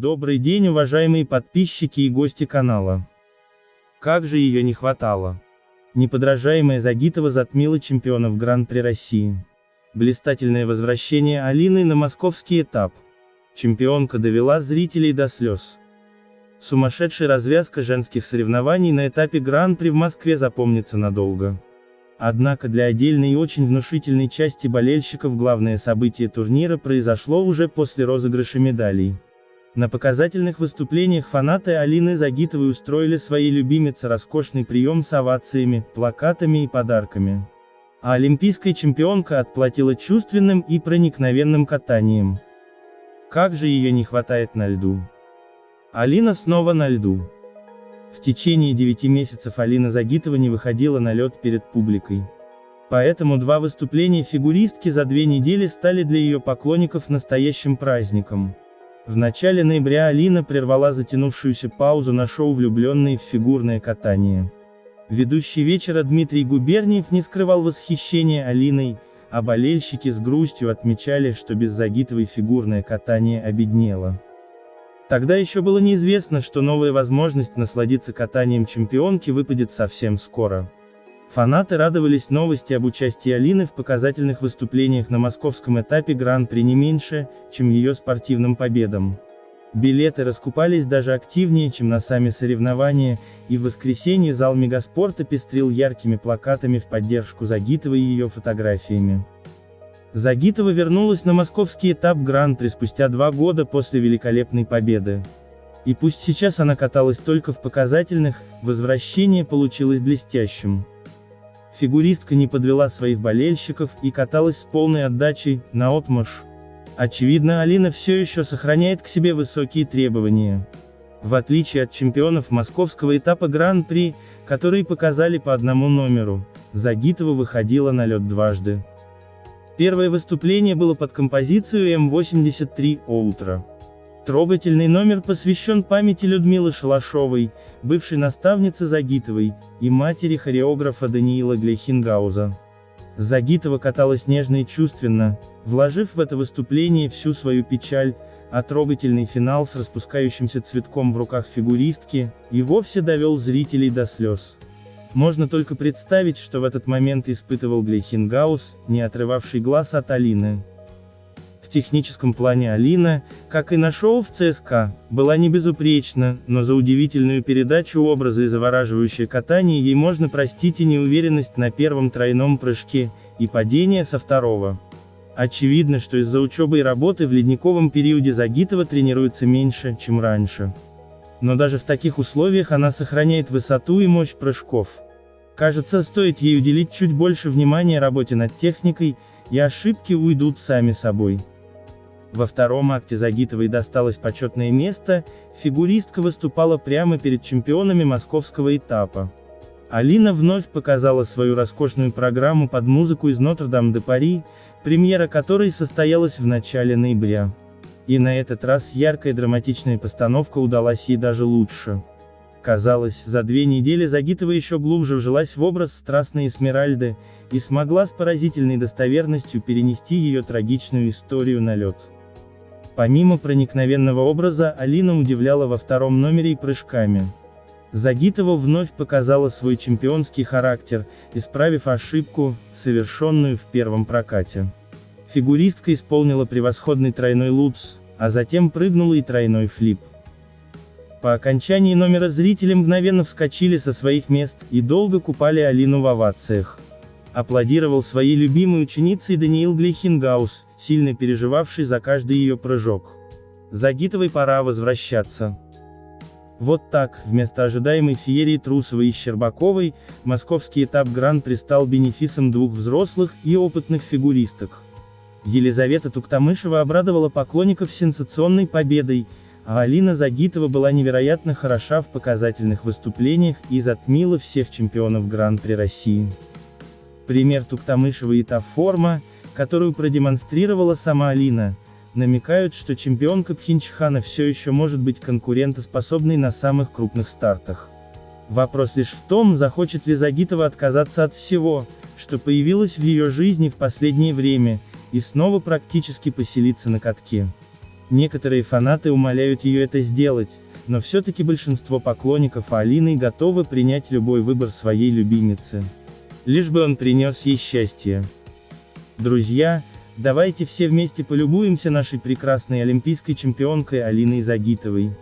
Добрый день, уважаемые подписчики и гости канала. Как же ее не хватало. Неподражаемая Загитова затмила чемпионов Гран-при России. Блистательное возвращение Алины на московский этап. Чемпионка довела зрителей до слез. Сумасшедшая развязка женских соревнований на этапе Гран-при в Москве запомнится надолго. Однако для отдельной и очень внушительной части болельщиков главное событие турнира произошло уже после розыгрыша медалей. На показательных выступлениях фанаты Алины Загитовой устроили своей любимице роскошный прием с овациями, плакатами и подарками. А олимпийская чемпионка отплатила чувственным и проникновенным катанием. Как же ее не хватает на льду. Алина снова на льду. В течение 9 месяцев Алина Загитова не выходила на лед перед публикой. Поэтому 2 выступления фигуристки за 2 недели стали для ее поклонников настоящим праздником. В начале ноября Алина прервала затянувшуюся паузу на шоу «Влюбленные в фигурное катание». Ведущий вечера Дмитрий Губерниев не скрывал восхищения Алиной, а болельщики с грустью отмечали, что без Загитовой фигурное катание обеднело. Тогда еще было неизвестно, что новая возможность насладиться катанием чемпионки выпадет совсем скоро. Фанаты радовались новости об участии Алины в показательных выступлениях на московском этапе Гран-при не меньше, чем ее спортивным победам. Билеты раскупались даже активнее, чем на сами соревнования, и в воскресенье зал Мегаспорта пестрил яркими плакатами в поддержку Загитовой и ее фотографиями. Загитова вернулась на московский этап Гран-при спустя 2 года после великолепной победы. И пусть сейчас она каталась только в показательных, возвращение получилось блестящим. Фигуристка не подвела своих болельщиков и каталась с полной отдачей, наотмашь. Очевидно, Алина все еще сохраняет к себе высокие требования. В отличие от чемпионов московского этапа Гран-при, которые показали по одному номеру, Загитова выходила на лед дважды. Первое выступление было под композицию М-83 «О утро». Трогательный номер посвящен памяти Людмилы Шалашовой, бывшей наставницы Загитовой, и матери хореографа Даниила Глейхингауза. Загитова каталась нежно и чувственно, вложив в это выступление всю свою печаль, а трогательный финал с распускающимся цветком в руках фигуристки и вовсе довел зрителей до слез. Можно только представить, что в этот момент испытывал Глейхингауз, не отрывавший глаз от Алины. В техническом плане Алина, как и на шоу в ЦСКА, была не безупречна, но за удивительную передачу образа и завораживающее катание ей можно простить и неуверенность на первом тройном прыжке, и падение со второго. Очевидно, что из-за учебы и работы в ледниковом периоде Загитова тренируется меньше, чем раньше. Но даже в таких условиях она сохраняет высоту и мощь прыжков. Кажется, стоит ей уделить чуть больше внимания работе над техникой, и ошибки уйдут сами собой. Во втором акте Загитовой досталось почетное место, фигуристка выступала прямо перед чемпионами московского этапа. Алина вновь показала свою роскошную программу под музыку из Нотр-Дам-де-Пари, премьера которой состоялась в начале ноября. И на этот раз яркая драматичная постановка удалась ей даже лучше. Казалось, за 2 недели Загитова еще глубже вжилась в образ страстной Эсмеральды, и смогла с поразительной достоверностью перенести ее трагичную историю на лед. Помимо проникновенного образа, Алина удивляла во втором номере и прыжками. Загитова вновь показала свой чемпионский характер, исправив ошибку, совершенную в первом прокате. Фигуристка исполнила превосходный тройной лутс, а затем прыгнула и тройной флип. По окончании номера зрители мгновенно вскочили со своих мест и долго купали Алину в овациях. Аплодировал своей любимой ученицей Даниил Глейхингауз, сильно переживавший за каждый ее прыжок. Загитовой пора возвращаться. Вот так, вместо ожидаемой феерии Трусовой и Щербаковой, московский этап Гран-при стал бенефисом 2 взрослых и опытных фигуристок. Елизавета Туктамышева обрадовала поклонников сенсационной победой, а Алина Загитова была невероятно хороша в показательных выступлениях и затмила всех чемпионов Гран-при России. Пример Туктамышевой и та форма, которую продемонстрировала сама Алина, намекают, что чемпионка Пхенчхана все еще может быть конкурентоспособной на самых крупных стартах. Вопрос лишь в том, захочет ли Загитова отказаться от всего, что появилось в ее жизни в последнее время, и снова практически поселиться на катке. Некоторые фанаты умоляют ее это сделать, но все-таки большинство поклонников Алины готовы принять любой выбор своей любимицы. Лишь бы он принес ей счастье. Друзья, давайте все вместе полюбуемся нашей прекрасной олимпийской чемпионкой Алиной Загитовой.